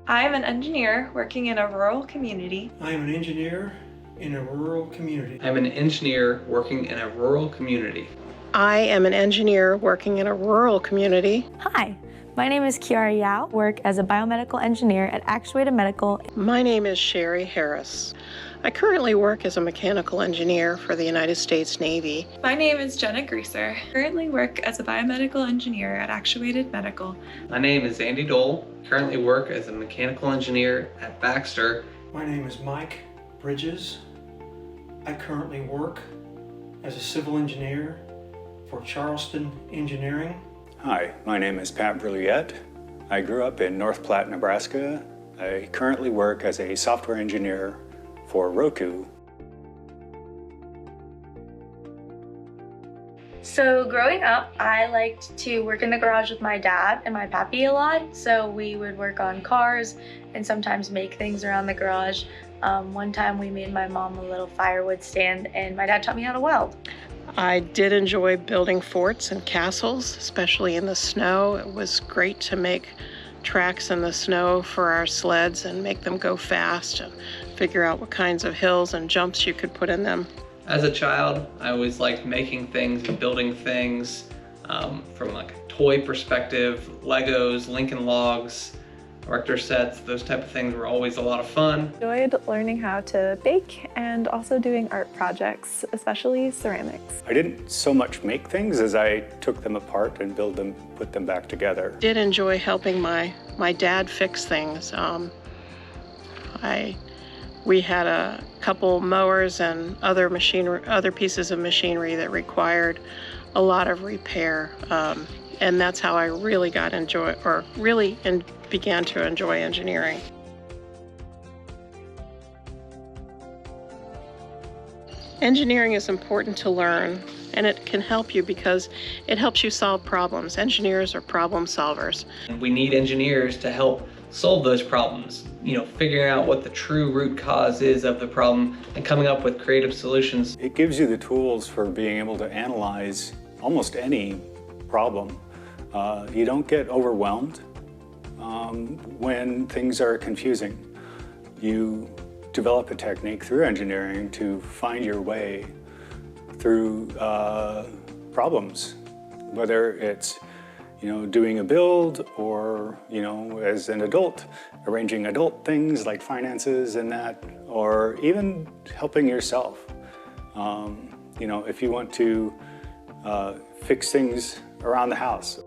I'm an engineer working in a rural community. I am an engineer in a rural community. I'm an engineer working in a rural community. I am an engineer working in a rural community. Hi, my name is Kiara Yao. Work as a biomedical engineer at Actuated Medical. My name is Sherry Harris. I currently work as a mechanical engineer for the United States Navy. My name is Jenna Greaser. I currently work as a biomedical engineer at Actuated Medical. My name is Andy Dole. Currently work as a mechanical engineer at Baxter. My name is Mike Bridges. I currently work as a civil engineer for Charleston Engineering. Hi, my name is Pat Brouillette. I grew up in North Platte, Nebraska. I currently work as a software engineer for Roku. So growing up, I liked to work in the garage with my dad and my pappy a lot. So we would work on cars and sometimes make things around the garage. One time we made my mom a little firewood stand and my dad taught me how to weld. I did enjoy building forts and castles, especially in the snow. It was great to make tracks in the snow for our sleds and make them go fast and figure out what kinds of hills and jumps you could put in them. As a child, I always liked making things and building things from like a toy perspective. Legos, Lincoln Logs, Erector sets, those type of things were always a lot of fun. I enjoyed learning how to bake and also doing art projects, especially ceramics. I didn't so much make things as I took them apart and put them back together. Did enjoy helping my dad fix things. We had a couple mowers and other pieces of machinery that required a lot of repair. And that's how I really began to enjoy engineering. Engineering is important to learn, and it can help you because it helps you solve problems. Engineers are problem solvers. And we need engineers to help solve those problems, figuring out what the true root cause is of the problem and coming up with creative solutions. It gives you the tools for being able to analyze almost any problem. You don't get overwhelmed when things are confusing. You develop a technique through engineering to find your way through problems, whether it's doing a build or, as an adult, arranging adult things like finances and that, or even helping yourself. If you want to fix things around the house.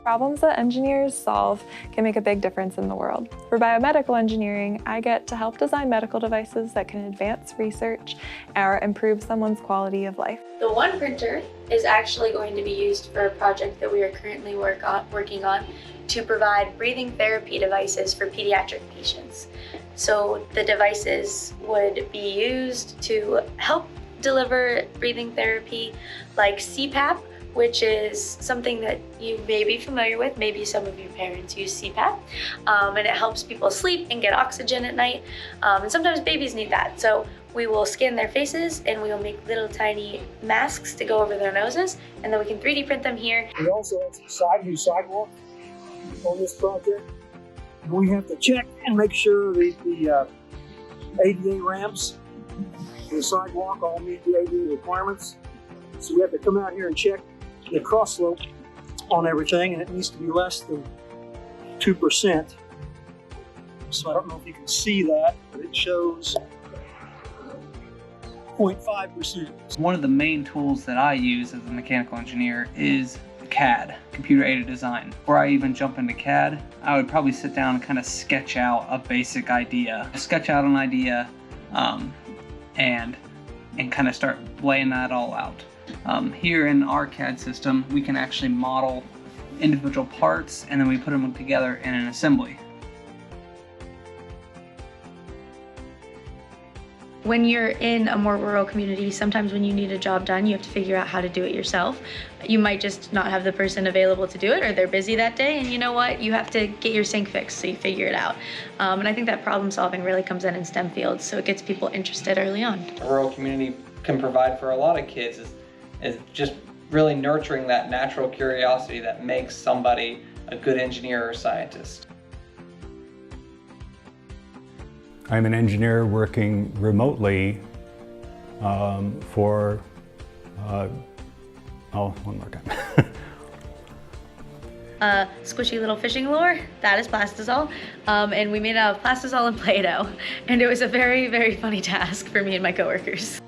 Problems that engineers solve can make a big difference in the world. For biomedical engineering, I get to help design medical devices that can advance research or improve someone's quality of life. The one printer is actually going to be used for a project that we are currently working on to provide breathing therapy devices for pediatric patients. So the devices would be used to help deliver breathing therapy like CPAP, which is something that you may be familiar with. Maybe some of your parents use CPAP, and it helps people sleep and get oxygen at night. And sometimes babies need that. So we will scan their faces and we will make little tiny masks to go over their noses, and then we can 3D print them here. We also have some new sidewalk on this project. We have to check and make sure the ADA ramps and the sidewalk all meet the ADA requirements. So we have to come out here and check the cross slope on everything, and it needs to be less than 2%. So I don't know if you can see that, but it shows 0.5%. One of the main tools that I use as a mechanical engineer is CAD, computer-aided design. Before I even jump into CAD, I would probably sit down and kind of sketch out a basic idea. And kind of start laying that all out. Here in our CAD system, we can actually model individual parts and then we put them together in an assembly. When you're in a more rural community, sometimes when you need a job done, you have to figure out how to do it yourself. You might just not have the person available to do it, or they're busy that day, and you know what? You have to get your sink fixed, so you figure it out. And I think that problem solving really comes in STEM fields, so it gets people interested early on. A rural community can provide for a lot of kids is just really nurturing that natural curiosity that makes somebody a good engineer or scientist. I'm an engineer working remotely for, one more time. Squishy little fishing lure, that is Plastisol. And we made it out of Plastisol and Play-Doh. And it was a very, very funny task for me and my coworkers.